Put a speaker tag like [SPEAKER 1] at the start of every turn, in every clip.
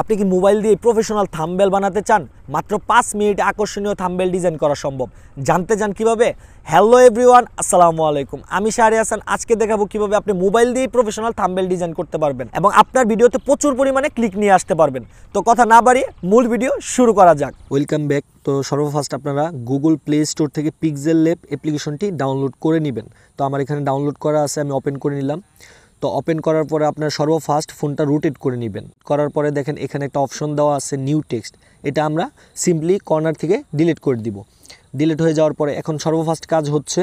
[SPEAKER 1] আপনি কি মোবাইল দিয়ে প্রফেশনাল থাম্বনেল বানাতে চান? মাত্র 5 মিনিটে আকর্ষণীয় থাম্বনেল ডিজাইন করা সম্ভব। জানতে চান কিভাবে? হ্যালো এভরিওয়ান, আসসালামু আলাইকুম। আমি শাহরি হাসান। আজকে দেখাবো কিভাবে আপনি মোবাইল দিয়ে প্রফেশনাল থাম্বনেল ডিজাইন করতে পারবেন এবং আপনার ভিডিওতে প্রচুর পরিমাণে ক্লিক নিয়ে আসতে পারবেন। তো কথা না বাড়িয়ে মূল ভিডিও শুরু করা যাক। Welcome back. তো সর্বফার্স্ট আপনারা গুগল প্লে স্টোর থেকে পিক্সেল ল্যাব অ্যাপ্লিকেশনটি ডাউনলোড করে নেবেন। তো আমার এখানে ডাউনলোড করা আছে, আমি ওপেন করে নিলাম। তো ওপেন করার পরে আপনার সর্বফার্স্ট ফোনটা রোটেট করে নেবেন। করার পরে দেখেন এখানে একটা অপশন দেওয়া আছে নিউ টেক্সট। এটা আমরা সিম্পলি কর্নার থেকে ডিলিট করে দিব। ডিলিট হয়ে যাওয়ার পরে এখন সর্বফার্স্ট কাজ হচ্ছে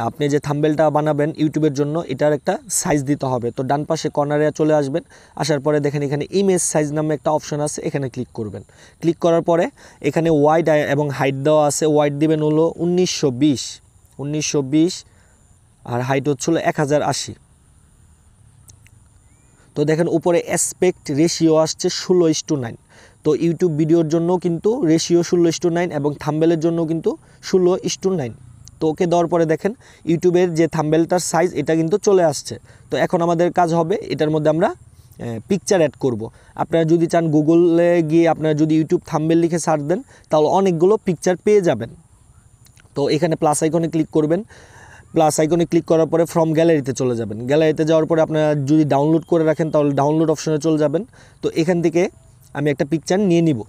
[SPEAKER 1] আপনি যে থাম্বনেলটা বানাবেন ইউটিউবের জন্য, এটার একটা সাইজ দিতে হবে। তো ডান পাশে কর্নারে চলে আসবেন। আসার পরে দেখেন এখানে ইমেজ সাইজ নামে একটা অপশন আছে, এখানে ক্লিক করবেন। ক্লিক করার পরে এখানে ওয়াইড এবং হাইট দেওয়া আছে। ওয়াইড দিবেন হলো 1920 আর হাইট হচ্ছিল 1080। তো দেখেন উপরে অ্যাসপেক্ট রেশিও আসছে 16:9। তো ইউটিউব ভিডিওর জন্য কিন্তু রেশিও 16:9 এবং থাম্বনেলের জন্য কিন্তু 16:9। তো ওকে দেওয়ার পরে দেখেন ইউটিউবের যে থাম্বনেলটার সাইজ এটা কিন্তু চলে আসছে। তো এখন আমাদের কাজ হবে এটার মধ্যে আমরা পিকচার অ্যাড করব। আপনারা যদি চান গুগলে গিয়ে আপনারা যদি ইউটিউব থাম্বনেল লিখে সার্চ দেন তাহলে অনেকগুলো পিকচার পেয়ে যাবেন। তো এখানে প্লাস আইকনে ক্লিক করবেন। প্লাস আইকনে ক্লিক করার পরে ফ্রম গ্যালারিতে চলে যাবেন। গ্যালারিতে যাওয়ার পরে আপনারা যদি ডাউনলোড করে রাখেন তাহলে ডাউনলোড অপশনে চলে যাবেন। তো এখান থেকে আমি একটা পিকচার নিয়ে নিব।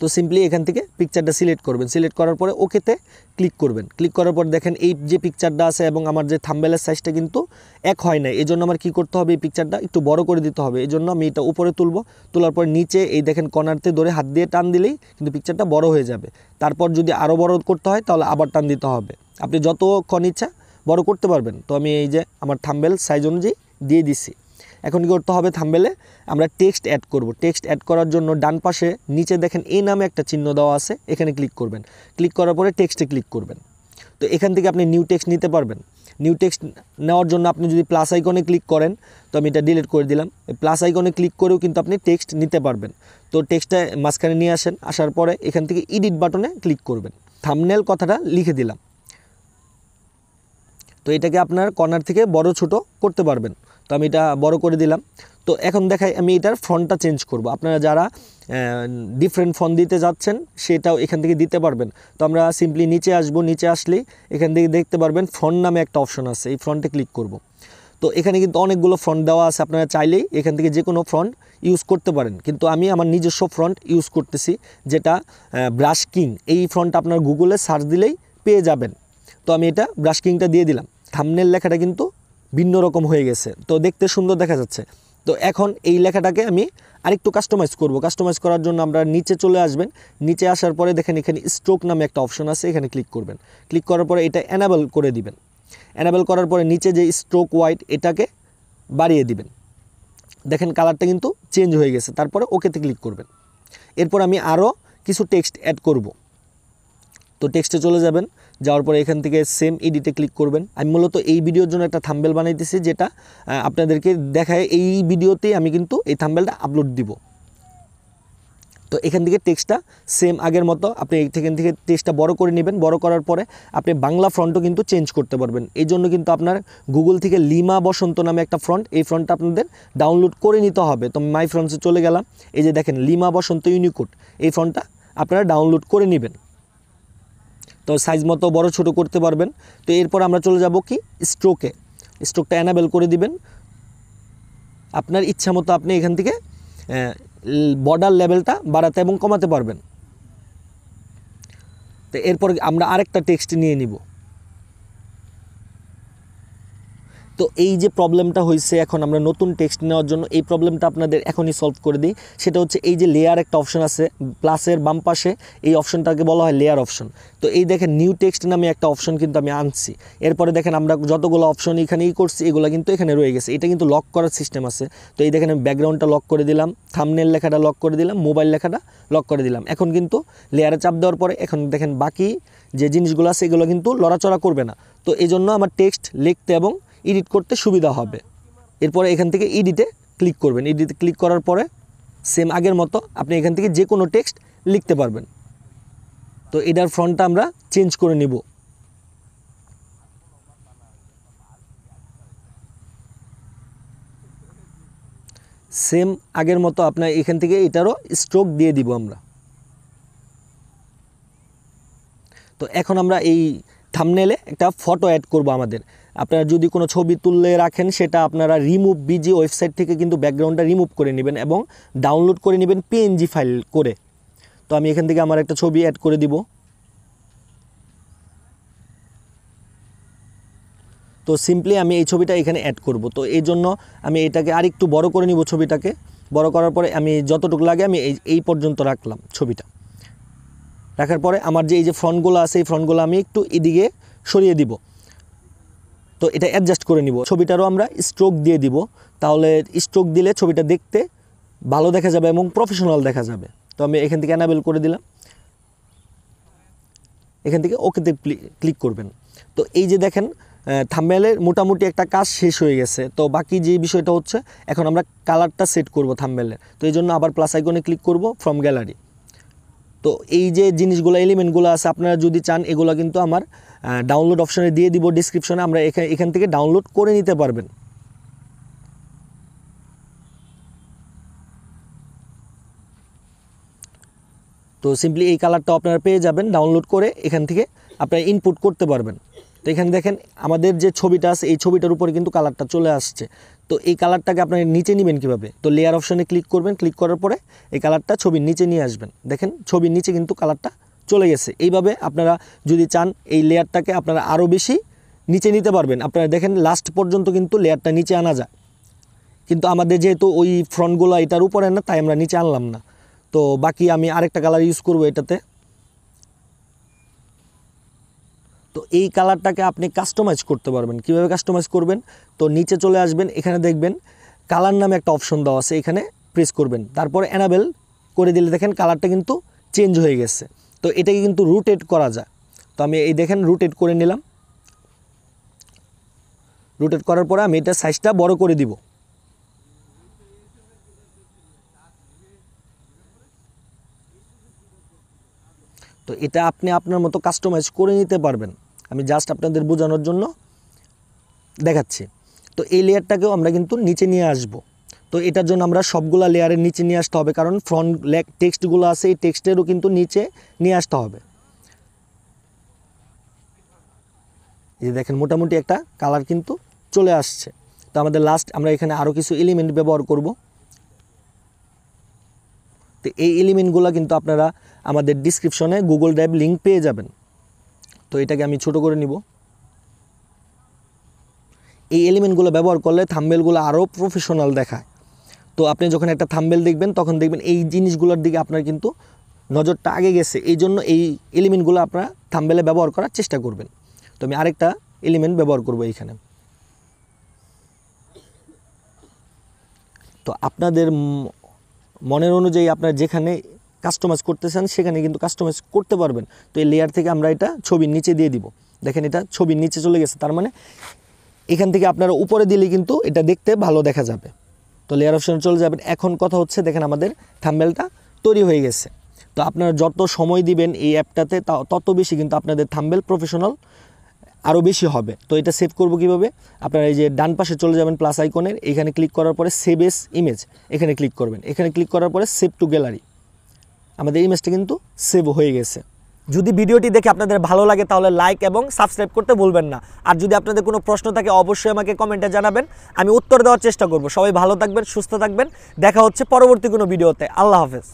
[SPEAKER 1] তো সিম্পলি এখান থেকে পিকচারটা সিলেক্ট করবেন। সিলেক্ট করার পরে ওকেতে ক্লিক করবেন। ক্লিক করার পর দেখেন এই যে পিকচারটা আছে এবং আমার যে থাম্বনেলের সাইজটা কিন্তু এক হয় না। এই জন্য আমার কী করতে হবে, এই পিকচারটা একটু বড় করে দিতে হবে। এই জন্য আমি এটা উপরে তুলব। তোলার পর নিচে এই দেখেন কর্নারতে ধরে হাত দিয়ে টান দিলেই কিন্তু পিকচারটা বড় হয়ে যাবে। তারপর যদি আরও বড় করতে হয় তাহলে আবার টান দিতে হবে। আপনি যতক্ষণ ইচ্ছা বড় করতে পারবেন। তো আমি এই যে আমার থাম্বনেল সাইজ অনুযায়ী দিয়ে দিছি। এখন কী করতে হবে, থাম্বনেলে আমরা টেক্সট অ্যাড করব। টেক্সট অ্যাড করার জন্য ডান পাশে নিচে দেখেন এই নামে একটা চিহ্ন দেওয়া আছে, এখানে ক্লিক করবেন। ক্লিক করার পরে টেক্সটে ক্লিক করবেন। তো এখান থেকে আপনি নিউ টেক্সট নিতে পারবেন। নিউ টেক্সট নেওয়ার জন্য আপনি যদি প্লাস আইকনে ক্লিক করেন, তো আমি এটা ডিলিট করে দিলাম। প্লাস আইকনে ক্লিক করেও কিন্তু আপনি টেক্সট নিতে পারবেন। তো টেক্সটটা মাঝখানে নিয়ে আসেন। আসার পরে এখান থেকে এডিট বাটনে ক্লিক করবেন। থাম্বনেল কথাটা লিখে দিলাম। তো এটাকে আপনার কর্নার থেকে বড় ছোট করতে পারবেন। তো আমি এটা বড় করে দিলাম। তো এখন দেখাই আমি এটার ফন্টটা চেঞ্জ করব। আপনারা যারা ডিফারেন্ট ফন্ট দিতে যাচ্ছেন সেটাও এখান থেকে দিতে পারবেন। তো আমরা সিম্পলি নিচে আসব। নিচে আসলেই এখান থেকে দেখতে পারবেন ফন্ট নামে একটা অপশন আছে, এই ফন্টে ক্লিক করব। তো এখানে কিন্তু অনেকগুলো ফন্ট দেওয়া আছে, আপনারা চাইলেই এখান থেকে যে কোনো ফন্ট ইউজ করতে পারেন। কিন্তু আমি আমার নিজস্ব ফন্ট ইউজ করতেছি, যেটা ব্রাশ কিং। এই ফন্ট আপনার গুগলে সার্চ দিলেই পেয়ে যাবেন। তো আমি এটা ব্রাশ কিংটা দিয়ে দিলাম। থাম্বনেল লেখাটা কিন্তু ভিন্ন রকম হয়ে গেছে, তো দেখতে সুন্দর দেখা যাচ্ছে। তো এখন এই লেখাটাকে আমি আরেকটু কাস্টমাইজ করব। কাস্টমাইজ করার জন্য আমরা নিচে চলে আসবেন। নিচে আসার পরে দেখেন এখানে স্ট্রোক নামে একটা অপশন আছে, এখানে ক্লিক করবেন। ক্লিক করার পরে এটা এনাবেল করে দিবেন। এনাবেল করার পরে নিচে যে স্ট্রোক হোয়াইট এটাকে বাড়িয়ে দিবেন। দেখেন কালারটা কিন্তু চেঞ্জ হয়ে গেছে। তারপরে ওকেতে ক্লিক করবেন। এরপর আমি আরও কিছু টেক্সট অ্যাড করব। তো টেক্সটে চলে যাবেন। যাওয়ার পরে এখান থেকে সেম এডিটে ক্লিক করবেন। আমি মূলত এই ভিডিওর জন্য একটা থাম্বনেল বানাইতেছি, যেটা আপনাদেরকে দেখায়। এই ভিডিওতেই আমি কিন্তু এই থাম্বনেলটা আপলোড দিব। তো এখান থেকে টেক্সটটা সেম আগের মতো আপনি এখান থেকে টেক্সটটা বড় করে নেবেন। বড় করার পরে আপনি বাংলা ফ্রন্টও কিন্তু চেঞ্জ করতে পারবেন। এই জন্য কিন্তু আপনার গুগল থেকে লিমা বসন্ত নামে একটা ফ্রন্ট, এই ফ্রন্টটা আপনাদের ডাউনলোড করে নিতে হবে। তো মাই ফ্রন্টসে চলে গেলাম। এই যে দেখেন লিমা বসন্ত ইউনিকোড, এই ফ্রন্টটা আপনারা ডাউনলোড করে নেবেন। তো সাইজ মতো বড় ছোট করতে পারবেন। তো এরপর আমরা চলে যাব কি স্ট্রোকে। স্ট্রোকটা এনাবেল করে দিবেন। আপনার ইচ্ছা মতো আপনি এখান থেকে বর্ডার লেভেলটা বাড়াতে এবং কমাতে পারবেন। তো এরপর আমরা আরেকটা টেক্সট নিয়ে নিব। তো এই যে প্রবলেমটা হয়েছে, এখন আমরা নতুন টেক্সট নেওয়ার জন্য এই প্রবলেমটা আপনাদের এখনই সলভ করে দিই। সেটা হচ্ছে এই যে লেয়ার একটা অপশন আছে প্লাসের বাম পাশে, এই অপশনটাকে বলা হয় লেয়ার অপশন। তো এই দেখেন নিউ টেক্সট নামে একটা অপশন কিন্তু আমি আনছি। এরপরে দেখেন আমরা যতগুলো অপশন এখানেই করছি এগুলো কিন্তু এখানে রয়ে গেছে। এটা কিন্তু লক করার সিস্টেম আছে। তো এই দেখেন আমি ব্যাকগ্রাউন্ডটা লক করে দিলাম, থাম্বনেল লেখাটা লক করে দিলাম, মোবাইল লেখাটা লক করে দিলাম। এখন কিন্তু লেয়ারে চাপ দেওয়ার পরে এখন দেখেন বাকি যে জিনিসগুলো আছে এগুলো কিন্তু লড়াচড়া করবে না। তো এই জন্য আমার টেক্সট লিখতে এবং এডিট করতে সুবিধা হবে। এরপরে এখান থেকে এডিটে ক্লিক করবেন। এডিটে ক্লিক করার পরে সেম আগের মতো আপনি এখান থেকে যে কোনো টেক্সট লিখতে পারবেন। তো এটার ফন্টটা আমরা চেঞ্জ করে নিব। সেম আগের মতো আপনার এখান থেকে এটারও স্ট্রোক দিয়ে দিব আমরা। তো এখন আমরা এই থাম্বনেলে একটা ফটো অ্যাড করব আমাদের। আপনারা যদি কোনো ছবি তুললে রাখেন সেটা আপনারা রিমুভ বিজি ওয়েবসাইট থেকে কিন্তু ব্যাকগ্রাউন্ডটা রিমুভ করে নেবেন এবং ডাউনলোড করে নেবেন পিএনজি ফাইল করে। তো আমি এখান থেকে আমার একটা ছবি অ্যাড করে দিব। তো সিম্পলি আমি এই ছবিটা এখানে অ্যাড করব। তো এই জন্য আমি এটাকে আরেকটু বড় করে নিব। ছবিটাকে বড় করার পরে আমি যতটুকু লাগে আমি এই পর্যন্ত রাখলাম ছবিটা। রাখার পরে আমার যে এই যে ফ্রন্টগুলো আছে এই ফ্রন্টগুলো আমি একটু এদিকে সরিয়ে দিব। তো এটা অ্যাডজাস্ট করে নিব। ছবিটারও আমরা স্ট্রোক দিয়ে দিব, তাহলে স্ট্রোক দিলে ছবিটা দেখতে ভালো দেখা যাবে এবং প্রফেশনাল দেখা যাবে। তো আমি এখান থেকে অ্যানাবেল করে দিলাম, এখান থেকে ওকেতে ক্লিক করবেন। তো এই যে দেখেন থাম্বনেলের মোটামুটি একটা কাজ শেষ হয়ে গেছে। তো বাকি যে বিষয়টা হচ্ছে এখন আমরা কালারটা সেট করব থাম্বনেলের। তো এই জন্য আবার প্লাস আইকনে ক্লিক করব, ফ্রম গ্যালারি। তো এই যে জিনিসগুলো এলিমেন্টগুলো আছে আপনারা যদি চান এগুলো কিন্তু আমার ডাউনলোড অপশনে দিয়ে দিব ডিসক্রিপশনে, আমরা এখান থেকে ডাউনলোড করে নিতে পারবেন। তো সিম্পলি এই কালারটা আপনারা পেয়ে যাবেন, ডাউনলোড করে এখান থেকে আপনারা ইনপুট করতে পারবেন। তো এখানে দেখেন আমাদের যে ছবিটা আছে এই ছবিটার উপরে কিন্তু কালারটা চলে আসছে। তো এই কালারটাকে আপনারা নিচে নেবেন কীভাবে? তো লেয়ার অপশনে ক্লিক করবেন, ক্লিক করার পরে এই কালারটা ছবির নিচে নিয়ে আসবেন। দেখেন ছবির নিচে কিন্তু কালারটা চলে গেছে। এইভাবে আপনারা যদি চান এই লেয়ারটাকে আপনারা আরও বেশি নিচে নিতে পারবেন। আপনারা দেখেন লাস্ট পর্যন্ত কিন্তু লেয়ারটা নিচে আনা যায়, কিন্তু আমাদের যেহেতু ওই ফ্রন্টগুলো এটার উপরে না তাই আমরা নিচে আনলাম না। তো বাকি আমি আরেকটা কালার ইউজ করব এটাতে। তো এই কালারটাকে আপনি কাস্টমাইজ করতে পারবেন। কিভাবে কাস্টমাইজ করবেন? তো নিচে চলে আসবেন, এখানে দেখবেন কালার নামে একটা অপশন দেওয়া আছে, এখানে প্রেস করবেন, তারপরে অ্যানাবেল করে দিলে দেখেন কালারটা কিন্তু চেঞ্জ হয়ে গেছে। তো এটাকে কিন্তু রোটেট করা যায়। তো আমি এই দেখেন রোটেট করে নিলাম। রোটেট করার পরে আমি এটা সাইজটা বড় করে দিব। তো এটা আপনি আপনার মতো কাস্টমাইজ করে নিতে পারবেন। আমি জাস্ট আপনাদের বোঝানোর জন্য দেখাচ্ছি। তো এই লেয়ারটাকেও আমরা কিন্তু নিচে নিয়ে আসব। তো এটার জন্য আমরা সবগুলা লেয়ারের নিচে নিয়ে আসতে হবে, কারণ ফ্রন্ট টেক্সটগুলো আছে এই টেক্সটেরও কিন্তু নিচে নিয়ে আসতে হবে। এই যে দেখেন মোটামুটি একটা কালার কিন্তু চলে আসছে। তো আমাদের লাস্ট আমরা এখানে আরও কিছু এলিমেন্ট ব্যবহার করব। তো এই এলিমেন্টগুলো কিন্তু আপনারা আমাদের ডিসক্রিপশনে গুগল ড্রাইভ লিঙ্ক পেয়ে যাবেন। তো এটাকে আমি ছোট করে নিব। এই এলিমেন্টগুলো ব্যবহার করলে থাম্বনেলগুলো আরও প্রফেশনাল দেখায়। তো আপনি যখন একটা থাম্বনেল দেখবেন তখন দেখবেন এই জিনিসগুলোর দিকে আপনার কিন্তু নজরটা আগে গেছে, এই জন্য এই এলিমেন্টগুলো আপনারা থাম্বনেলে ব্যবহার করার চেষ্টা করবেন। তো আমি আরেকটা এলিমেন্ট ব্যবহার করব এইখানে। তো আপনাদের মনের অনুযায়ী আপনারা যেখানে কাস্টমাইজ করতে চান সেখানে কিন্তু কাস্টমাইজ করতে পারবেন। তো এই লেয়ার থেকে আমরা এটা ছবির নিচে দিয়ে দিব। দেখেন এটা ছবির নিচে চলে গেছে, তার মানে এখান থেকে আপনারা উপরে দিলে কিন্তু এটা দেখতে ভালো দেখা যাবে। তো লেয়ার অপশনে চলে যাবেন। এখন কথা হচ্ছে দেখেন আমাদের থাম্বনেলটা তৈরি হয়ে গেছে। তো আপনারা যত সময় দিবেন এই অ্যাপটাতে তত বেশি কিন্তু আপনাদের থাম্বনেল প্রফেশনাল আরও বেশি হবে। তো এটা সেভ করব কিভাবে? আপনারা এই যে ডান পাশে চলে যাবেন প্লাস আইকনের, এখানে ক্লিক করার পরে সেভ এস ইমেজ এখানে ক্লিক করবেন। এখানে ক্লিক করার পরে সেভ টু গ্যালারি, আমাদের ইমেজটা কিন্তু সেভ হয়ে গেছে। যদি ভিডিওটি দেখে আপনাদের ভালো লাগে তাহলে লাইক এবং সাবস্ক্রাইব করতে ভুলবেন না। আর যদি আপনাদের কোনো প্রশ্ন থাকে অবশ্যই আমাকে কমেন্টে জানাবেন, আমি উত্তর দেওয়ার চেষ্টা করব। সবাই ভালো থাকবেন, সুস্থ থাকবেন। দেখা হচ্ছে পরবর্তী কোনো ভিডিওতে। আল্লাহ হাফেজ।